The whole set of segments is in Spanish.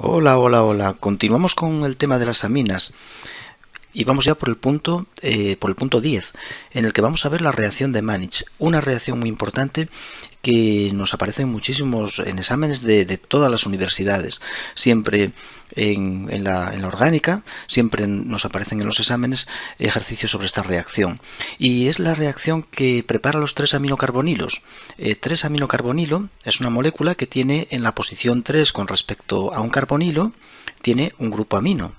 Hola, hola, hola. Continuamos con el tema de las aminas y vamos ya por el punto 10, en el que vamos a ver la reacción de Mannich, una reacción muy importante que nos aparece en exámenes de todas las universidades. Siempre en la orgánica, siempre nos aparecen en los exámenes ejercicios sobre esta reacción. Y es la reacción que prepara los 3-aminocarbonilos. 3-aminocarbonilo es una molécula que tiene en la posición 3 con respecto a un carbonilo, tiene un grupo amino,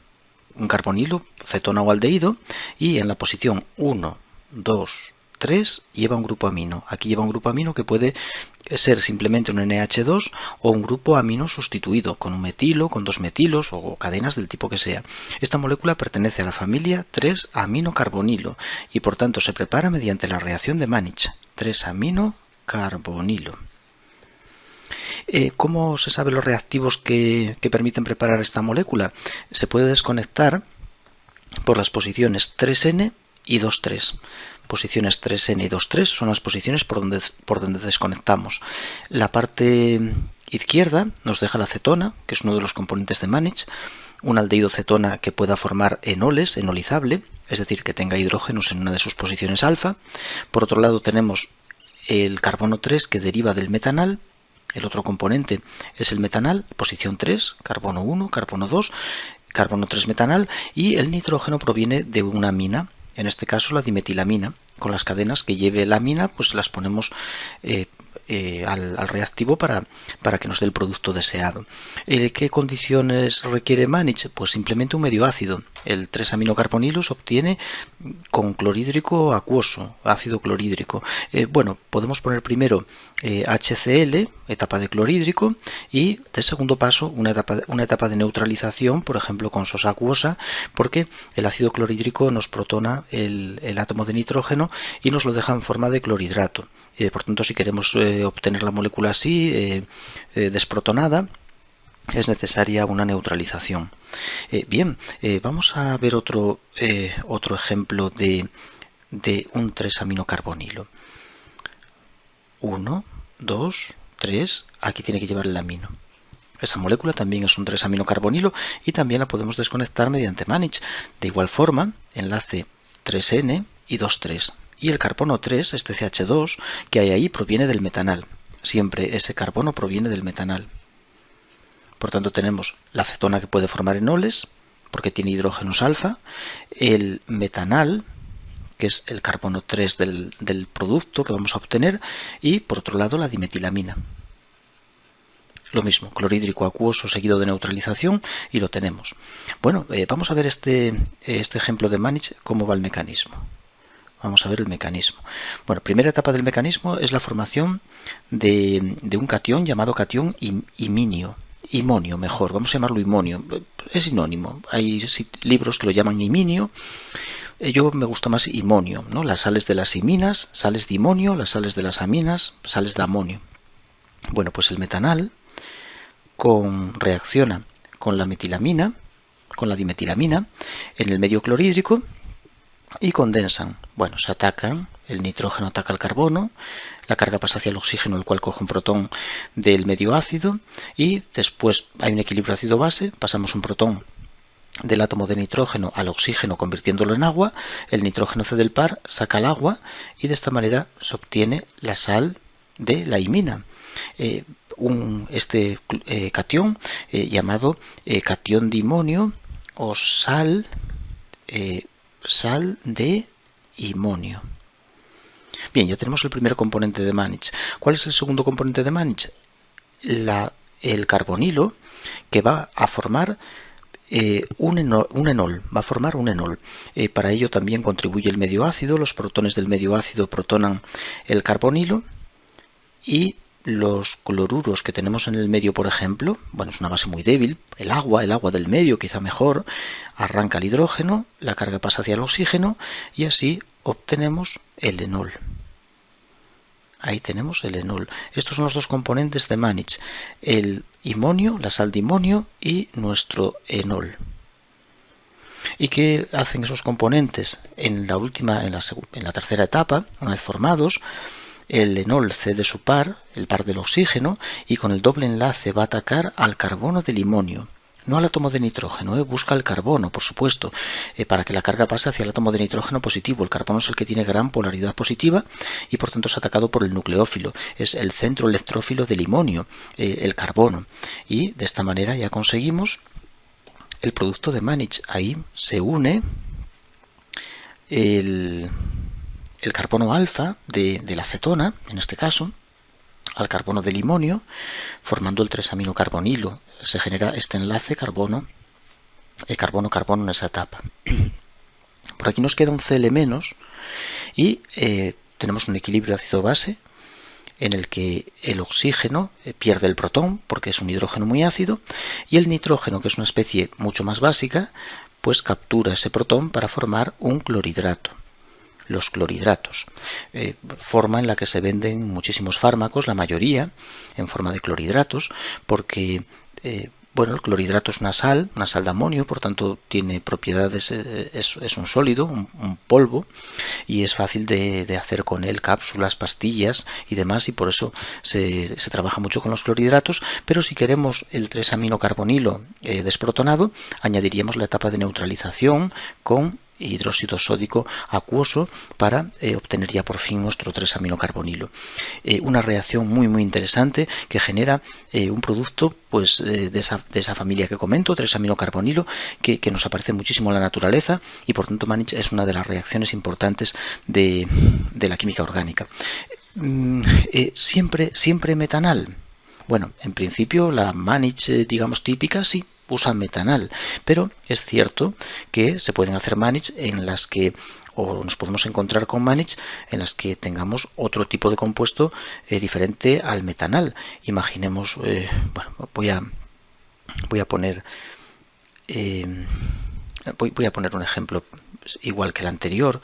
un carbonilo, cetona o aldehído, y en la posición 1, 2, 3 lleva un grupo amino. Aquí lleva un grupo amino que puede ser simplemente un NH2 o un grupo amino sustituido con un metilo, con dos metilos o cadenas del tipo que sea. Esta molécula pertenece a la familia 3-aminocarbonilo y por tanto se prepara mediante la reacción de Mannich. 3-aminocarbonilo. ¿Cómo se sabe los reactivos que permiten preparar esta molécula? Se puede desconectar por las posiciones 3N y 2,3. Posiciones 3N y 2,3 son las posiciones por donde desconectamos. La parte izquierda nos deja la cetona, que es uno de los componentes de Mannich, un aldehído cetona que pueda formar enoles, enolizable, es decir, que tenga hidrógenos en una de sus posiciones alfa. Por otro lado tenemos el carbono 3 que deriva del metanal. El otro componente es el metanal, posición 3, carbono 1, carbono 2, carbono 3 metanal, y el nitrógeno proviene de una amina, en este caso la dimetilamina. Con las cadenas que lleve la amina, pues las ponemos al reactivo para que nos dé el producto deseado. ¿Qué condiciones requiere Mannich? Pues simplemente un medio ácido. El 3-aminocarbonilo se obtiene con clorhídrico acuoso, ácido clorhídrico. Bueno, podemos poner primero HCl, etapa de clorhídrico, y de segundo paso una etapa de neutralización, por ejemplo con sosa acuosa, porque el ácido clorhídrico nos protona el átomo de nitrógeno y nos lo deja en forma de clorhidrato. Por tanto, si queremos obtener la molécula así, desprotonada, es necesaria una neutralización. Bien, vamos a ver otro ejemplo de un 3-aminocarbonilo. 1, 2, 3, aquí tiene que llevar el amino. Esa molécula también es un 3-aminocarbonilo y también la podemos desconectar mediante Mannich. De igual forma, enlace 3N y 2,3. Y el carbono 3, este CH2, que hay ahí, proviene del metanal. Siempre ese carbono proviene del metanal. Por tanto, tenemos la cetona que puede formar enoles, porque tiene hidrógenos alfa, el metanal, que es el carbono 3 del producto que vamos a obtener, y por otro lado la dimetilamina. Lo mismo, clorhídrico acuoso seguido de neutralización y lo tenemos. Bueno, vamos a ver este ejemplo de Mannich, cómo va el mecanismo. Vamos a ver el mecanismo. Bueno, primera etapa del mecanismo es la formación de un catión llamado catión iminio. Imonio, mejor, vamos a llamarlo imonio. Es sinónimo. Hay libros que lo llaman iminio. Yo me gusta más imonio, ¿no? Las sales de las iminas, sales de imonio, las sales de las aminas, sales de amonio. Bueno, pues el metanal reacciona con la metilamina, con la dimetilamina, en el medio clorhídrico y condensan. Bueno, se atacan, el nitrógeno ataca al carbono, la carga pasa hacia el oxígeno, el cual coge un protón del medio ácido, y después hay un equilibrio ácido-base, pasamos un protón del átomo de nitrógeno al oxígeno convirtiéndolo en agua, el nitrógeno cede el par, saca el agua y de esta manera se obtiene la sal de la imina. Este catión llamado catión de imonio o sal de imonio. Bien, ya tenemos el primer componente de Mannich. ¿Cuál es el segundo componente de Mannich? El carbonilo, que va a formar un enol, va a formar un enol. Para ello también contribuye el medio ácido. Los protones del medio ácido protonan el carbonilo, y los cloruros que tenemos en el medio, por ejemplo, bueno, es una base muy débil, el agua del medio quizá mejor, arranca el hidrógeno, la carga pasa hacia el oxígeno y así obtenemos el enol. Ahí tenemos el enol. Estos son los dos componentes de Mannich, el imonio, la sal de imonio y nuestro enol. ¿Y qué hacen esos componentes? En la tercera etapa, una vez formados, el enol cede su par, el par del oxígeno, y con el doble enlace va a atacar al carbono del imonio. no al átomo de nitrógeno, busca el carbono, por supuesto, para que la carga pase hacia el átomo de nitrógeno positivo. El carbono es el que tiene gran polaridad positiva y por tanto es atacado por el nucleófilo. Es el centro electrófilo del limonio, el carbono. Y de esta manera ya conseguimos el producto de Mannich. Ahí se une el carbono alfa de la acetona, en este caso, al carbono del limonio, formando el 3-aminocarbonilo. Se genera este enlace carbono en esa etapa. Por aquí nos queda un Cl- y tenemos un equilibrio ácido-base en el que el oxígeno pierde el protón porque es un hidrógeno muy ácido y el nitrógeno, que es una especie mucho más básica, pues captura ese protón para formar un clorhidrato. Los clorhidratos, forma en la que se venden muchísimos fármacos, la mayoría en forma de clorhidratos, porque el clorhidrato es una sal de amonio, por tanto tiene propiedades, es un sólido, un polvo, y es fácil de hacer con él cápsulas, pastillas y demás, y por eso se trabaja mucho con los clorhidratos. Pero si queremos el 3-aminocarbonilo desprotonado, añadiríamos la etapa de neutralización con hidróxido sódico acuoso para obtener ya por fin nuestro 3-aminocarbonilo. Una reacción muy interesante que genera un producto pues de esa familia que comento, 3-aminocarbonilo, que nos aparece muchísimo en la naturaleza, y por tanto Mannich es una de las reacciones importantes de la química orgánica. ¿Siempre metanal? Bueno, en principio la Mannich, digamos, típica, sí, usa metanal, pero es cierto que se pueden hacer Mannich en las que, o nos podemos encontrar con Mannich en las que tengamos otro tipo de compuesto diferente al metanal. Imaginemos, voy a poner un ejemplo igual que el anterior.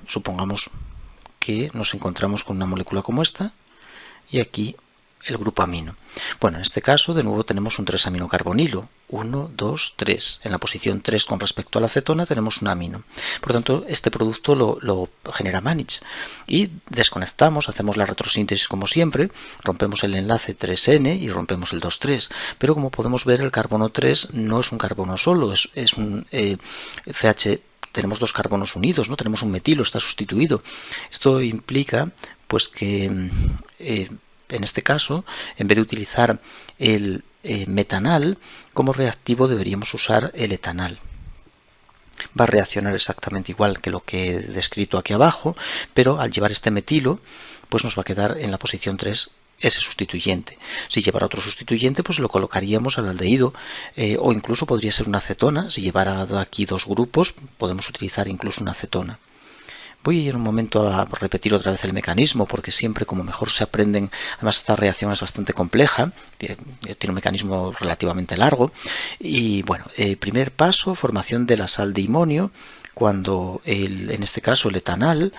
Supongamos que nos encontramos con una molécula como esta y aquí el grupo amino. Bueno, en este caso de nuevo tenemos un 3-aminocarbonilo, 1, 2, 3. En la posición 3 con respecto a la acetona tenemos un amino. Por tanto, este producto lo genera Mannich. Y desconectamos, hacemos la retrosíntesis como siempre, rompemos el enlace 3N y rompemos el 2,3. Pero como podemos ver, el carbono 3 no es un carbono solo, es un CH. Tenemos dos carbonos unidos, ¿no? Tenemos un metilo, está sustituido. Esto implica pues que en este caso, en vez de utilizar el metanal como reactivo, deberíamos usar el etanal. Va a reaccionar exactamente igual que lo que he descrito aquí abajo, pero al llevar este metilo, pues nos va a quedar en la posición 3 ese sustituyente. Si llevara otro sustituyente, pues lo colocaríamos al aldehído, o incluso podría ser una acetona. Si llevara aquí dos grupos, podemos utilizar incluso una acetona. Voy a ir un momento a repetir otra vez el mecanismo, porque siempre como mejor se aprenden, además esta reacción es bastante compleja, tiene un mecanismo relativamente largo. Y bueno, primer paso, formación de la sal de amonio, cuando en este caso el etanal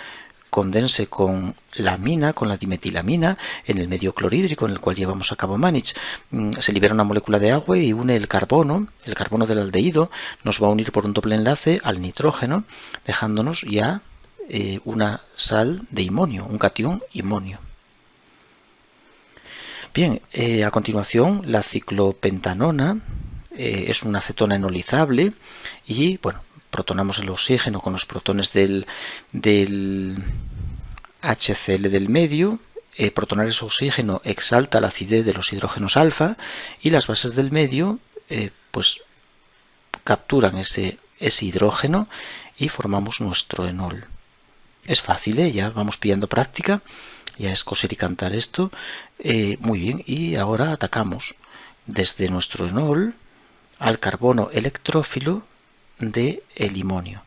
condense con la amina, con la dimetilamina, en el medio clorhídrico en el cual llevamos a cabo Mannich. Se libera una molécula de agua y une el carbono del aldehído, nos va a unir por un doble enlace al nitrógeno, dejándonos ya una sal de amonio, un catión amonio. Bien, a continuación la ciclopentanona es una acetona enolizable y bueno, protonamos el oxígeno con los protones del HCl del medio. Protonar ese oxígeno exalta la acidez de los hidrógenos alfa y las bases del medio pues capturan ese hidrógeno y formamos nuestro enol. Es fácil, ya vamos pillando práctica, ya es coser y cantar esto. Muy bien, y ahora atacamos desde nuestro enol al carbono electrófilo del limonio.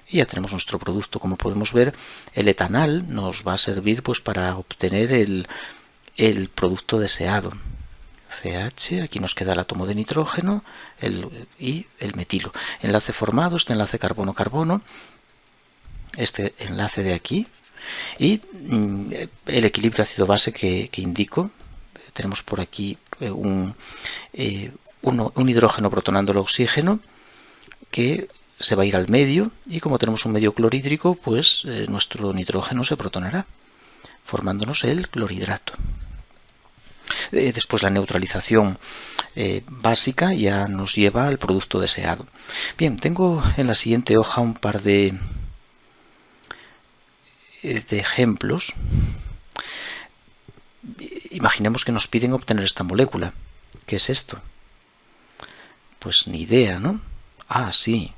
Y ya tenemos nuestro producto. Como podemos ver, el etanal nos va a servir pues para obtener el producto deseado. CH, aquí nos queda el átomo de nitrógeno y el metilo. Enlace formado, este enlace carbono-carbono, este enlace de aquí y el equilibrio ácido-base que indico. Tenemos por aquí un hidrógeno protonando el oxígeno que se va a ir al medio y como tenemos un medio clorhídrico, pues nuestro nitrógeno se protonará, formándonos el clorhidrato. Después la neutralización básica ya nos lleva al producto deseado. Bien, tengo en la siguiente hoja un par de ejemplos. Imaginemos que nos piden obtener esta molécula. ¿Qué es esto? Pues ni idea, ¿no? Ah, sí.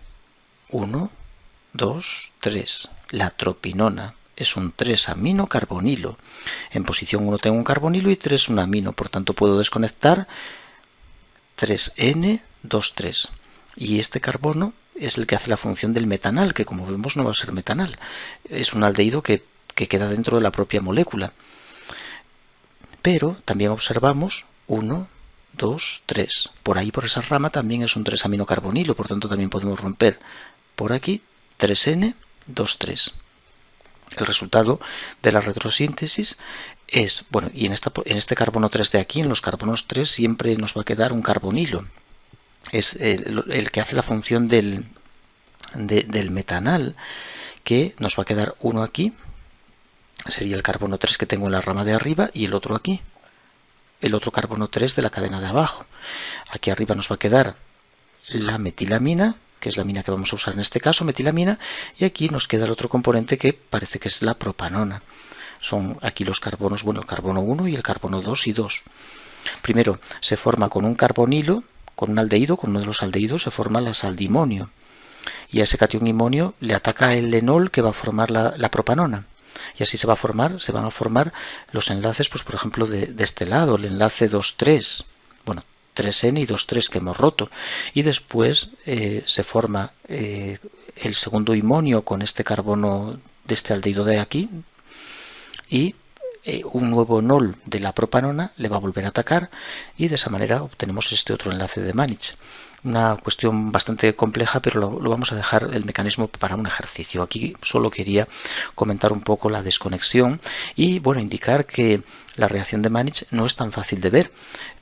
1, 2, 3. La tropinona es un 3-aminocarbonilo. En posición 1 tengo un carbonilo y 3 un amino. Por tanto, puedo desconectar 3N2,3. Y este carbono es el que hace la función del metanal, que como vemos no va a ser metanal. Es un aldehído que queda dentro de la propia molécula. Pero también observamos 1, 2, 3. Por ahí, por esa rama, también es un 3-aminocarbonilo. Por tanto, también podemos romper por aquí 3N2,3. El resultado de la retrosíntesis es, bueno, y en este carbono 3 de aquí, en los carbonos 3, siempre nos va a quedar un carbonilo. Es el que hace la función del metanal, que nos va a quedar uno aquí. Sería el carbono 3 que tengo en la rama de arriba y el otro aquí. El otro carbono 3 de la cadena de abajo. Aquí arriba nos va a quedar la metilamina, que es la amina que vamos a usar en este caso, metilamina, y aquí nos queda el otro componente que parece que es la propanona. Son aquí los carbonos, bueno, el carbono 1 y el carbono 2 y 2. Primero se forma con un carbonilo, con un aldehído, con uno de los aldehídos se forma la sal de imonio. Y a ese catión imonio le ataca el enol que va a formar la propanona. Y así se van a formar los enlaces, pues por ejemplo, de este lado, el enlace 2,3, bueno, 3N y 2,3 que hemos roto. Y después se forma el segundo imonio con este carbono de este aldehído de aquí, y un nuevo enol de la propanona le va a volver a atacar, y de esa manera obtenemos este otro enlace de Mannich. Una cuestión bastante compleja, pero lo vamos a dejar el mecanismo para un ejercicio. Aquí solo quería comentar un poco la desconexión y, bueno, indicar que la reacción de Mannich no es tan fácil de ver.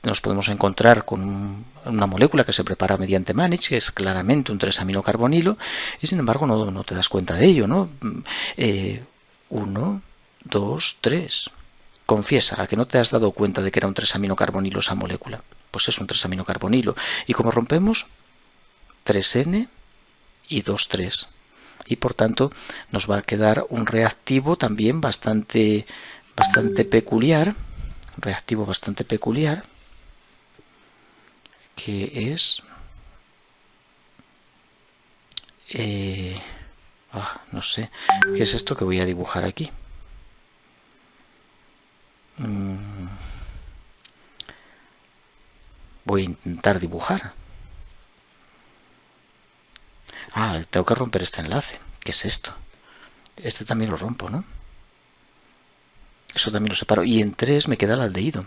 Nos podemos encontrar con una molécula que se prepara mediante Mannich, que es claramente un 3-aminocarbonilo, y sin embargo no te das cuenta de ello, ¿no? 1, 2, 3. Confiesa, ¿a que no te has dado cuenta de que era un 3-aminocarbonilo esa molécula? Pues es un 3-aminocarbonilo. ¿Y como rompemos? 3N y 2,3. Y por tanto nos va a quedar un reactivo también bastante peculiar. Un reactivo bastante peculiar. Que es... no sé. ¿Qué es esto que voy a dibujar aquí? Voy a intentar dibujar. Tengo que romper este enlace. ¿Qué es esto? Este también lo rompo, ¿no? Eso también lo separo. Y en 3 me queda el aldehído.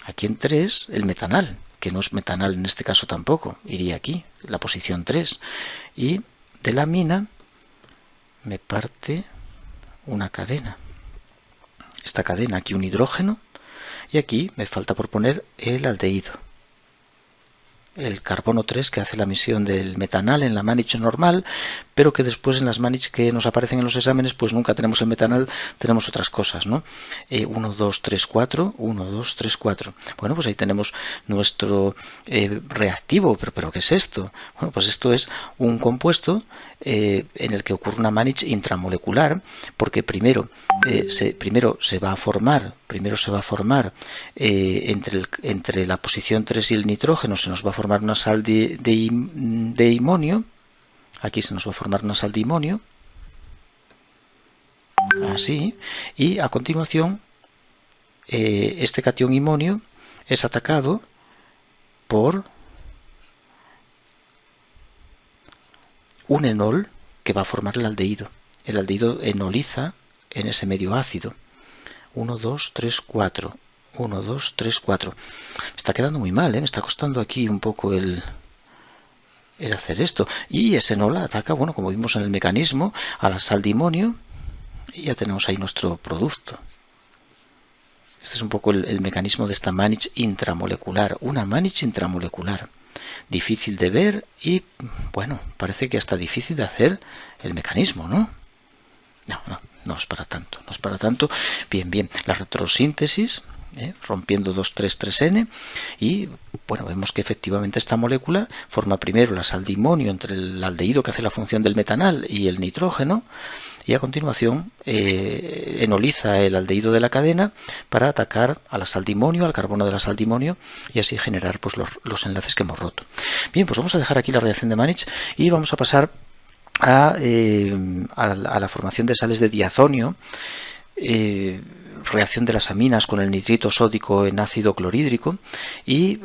Aquí en 3 el metanal, que no es metanal en este caso tampoco. Iría aquí, la posición 3. Y de la amina me parte una cadena. Esta cadena, aquí un hidrógeno. Y aquí me falta por poner el aldehído. El carbono 3 que hace la emisión del metanal en la Mannich normal, pero que después en las Mannich que nos aparecen en los exámenes pues nunca tenemos el metanal, tenemos otras cosas, ¿no? 1, 2, 3, 4, 1, 2, 3, 4. Bueno, pues ahí tenemos nuestro reactivo, pero ¿qué es esto? Bueno, pues esto es un compuesto en el que ocurre una Mannich intramolecular, porque primero se va a formar entre la posición 3 y el nitrógeno, se nos va a formar una sal de imonio. Aquí se nos va a formar una sal de imonio, así, y a continuación este catión imonio es atacado por un enol que va a formar el aldehído. El aldehído enoliza en ese medio ácido. 1, 2, 3, 4. 1, 2, 3, 4. Me está quedando muy mal, me está costando aquí un poco el hacer esto. Y ese enol ataca, bueno, como vimos en el mecanismo, a la sal de imonio, y ya tenemos ahí nuestro producto. Este es un poco el mecanismo de esta Mannich intramolecular. Una Mannich intramolecular. Difícil de ver y, bueno, parece que hasta difícil de hacer el mecanismo, ¿no? No es para tanto, no es para tanto. Bien, la retrosíntesis rompiendo 2,3,3N, y bueno, vemos que efectivamente esta molécula forma primero la sal de amonio entre el aldehído que hace la función del metanal y el nitrógeno, y a continuación enoliza el aldehído de la cadena para atacar a la sal de amonio, al carbono de la sal de amonio, y así generar pues los enlaces que hemos roto. Bien, pues vamos a dejar aquí la reacción de Mannich y vamos a pasar a la formación de sales de diazonio, reacción de las aminas con el nitrito sódico en ácido clorhídrico, y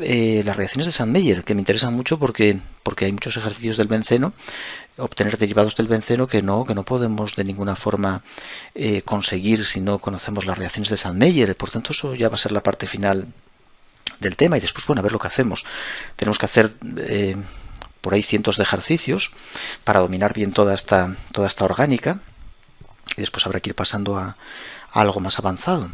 las reacciones de Sandmeyer, que me interesan mucho porque hay muchos ejercicios del benceno, obtener derivados del benceno que no podemos de ninguna forma conseguir si no conocemos las reacciones de Sandmeyer. Por tanto, eso ya va a ser la parte final del tema, y después, bueno, a ver lo que hacemos. Tenemos que hacer por ahí cientos de ejercicios para dominar bien toda esta orgánica, y después habrá que ir pasando a algo más avanzado.